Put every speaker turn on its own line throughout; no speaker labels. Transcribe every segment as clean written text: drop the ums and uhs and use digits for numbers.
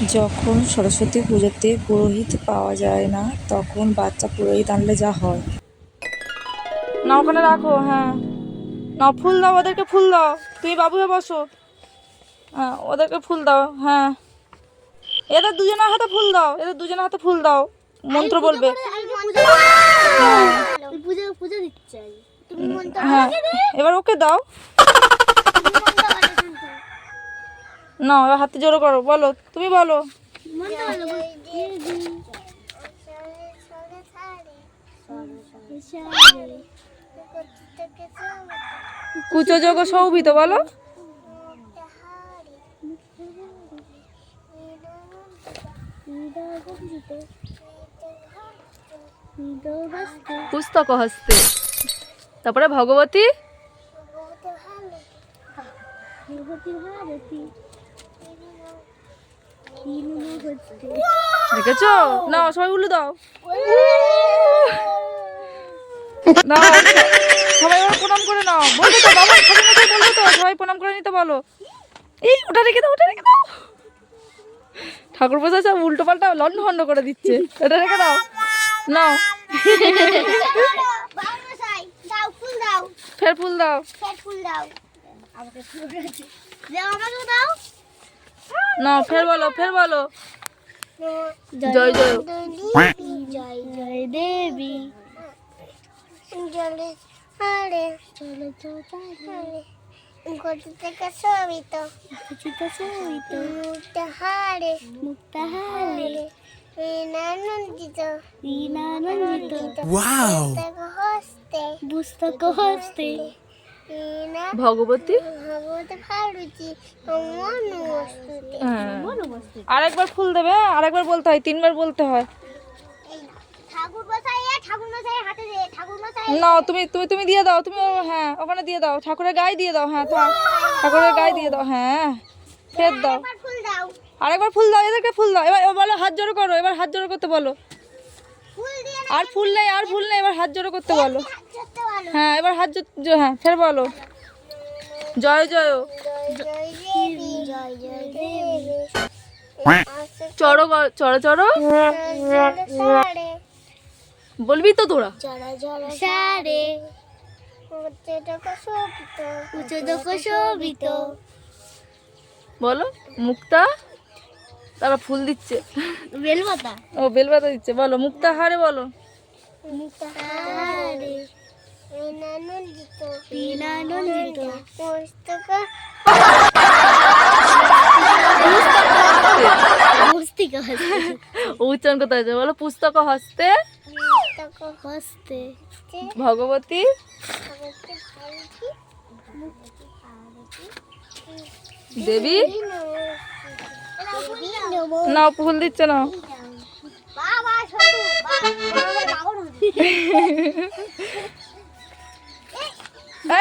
যখন সরস্বতী পুজোতে পুরোহিত পাওয়া যায় না, তখন বাচ্চা পুরোহিত আনলে যা হয়।
না ওখানে রাখো, হ্যাঁ না ফুল দাও, ওদেরকে ফুল দাও। তুমি বাবু হয়ে বসো, হ্যাঁ ওদেরকে ফুল দাও। হ্যাঁ এদের দুজনের হাতে ফুল দাও, এদের দুজনের হাতে ফুল দাও, মন্ত্র বলবে। হ্যাঁ এবার ওকে দাও। না এবার হাতে জোড়ো করো, বলো তুমি বলো। কুচো যোগ শোভিত বলো। পুস্তক হস্তে, তারপরে ভগবতী দেখেছো। না সবাই উল্লু দাও, দাও সবাই ওরা প্রণাম করে নাও। বললো তো বাবা, বললো তো সবাই প্রণাম করে নিতে বলো। এই ওটা রেখে দাও, ওটা রেখে দাও। ঠাকুর বসে সব উল্টো পাল্টা লন্ড ভন্ড করে দিচ্ছে, ওটা রেখে দাও। নাও ফের ফুল দাও। না ফের বলো, ফের বলো। জয় জয়
জয় জয় দেবী, জলে হারে চলে চলে গতি থেকে শোভিত, মুক্ত হারে আনন্দিত পুস্তক হস্তে
ভগবতী। আরেকবার ফুল দেবে, আরেকবার বলতে হয়, তিনবার বলতে হয়। না তুমি তুমি তুমি দিয়ে দাও, তুমি হ্যাঁ ওখানে দিয়ে দাও, ঠাকুরের গায়ে দিয়ে দাও। হ্যাঁ ঠাকুরের গায়ে দিয়ে দাও। হ্যাঁ ফের দাও, আরেকবার ফুল দাও, এদেরকে ফুল দাও। এবার বলো হাত জোড়ো করো, এবার হাত জোড়ো করতে বলো। আর ফুল নেই, আর ফুল নেই, এবার হাত জোড়ো করতে বলো। হ্যাঁ এবার হাত হ্যাঁ ফের বলো জয় জয়। চড়ো চড়ো চড়ো বলবি তো তোরা। বলো মুক্তা, তারা ফুল দিচ্ছে,
বেলপাতা,
ও বেলপাতা দিচ্ছে। বলো মুক্তা হারে বলো। উচ্চারণ করতে হয়েছে, বলো পুস্তক হস্তে ভগবতী দেবী। না ফুল দিচ্ছে না।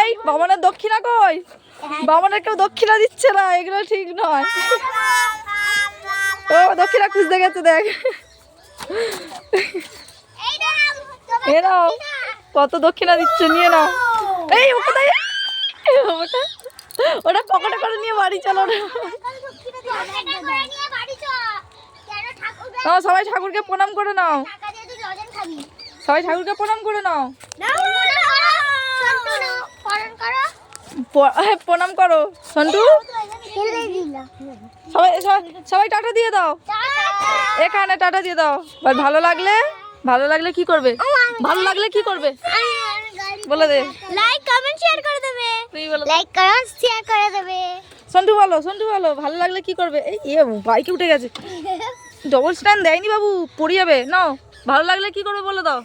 এই বামনের দক্ষিণা কই? বামনের কেউ দক্ষিণা দিচ্ছে না, এগুলো ঠিক নয়। ও দক্ষিণা খুঁজতে গেছে, দেখ এ নাও কত দক্ষিণা দিচ্ছে, নিয়ে নাও। এই ওটা ওটা পকেটে করে নিয়ে বাড়ি চলো। সবাই ঠাকুরকে প্রণাম করে নাও, সবাই ঠাকুরকে প্রণাম করে নাও। প্রণাম করো সন্টু। সবাই সবাই টাটা দিয়ে দাও, এখানে টাটা দিয়ে দাও। ভালো লাগলে, ভালো লাগলে কি করবে? ভালো লাগলে কি করবে বলে দে।
লাইক কমেন্ট শেয়ার করে দেবে।
তুই বলো,
লাইক কমেন্ট শেয়ার করে দেবে।
সন্টু বলো, সন্টু বলো ভালো লাগলে কি করবে? এই বাইকে উঠে গেছে, ডবল স্ট্যান্ড দেয়নি বাবু, পড়ে যাবে। নাও ভালো লাগলে কি করবে বলে দাও।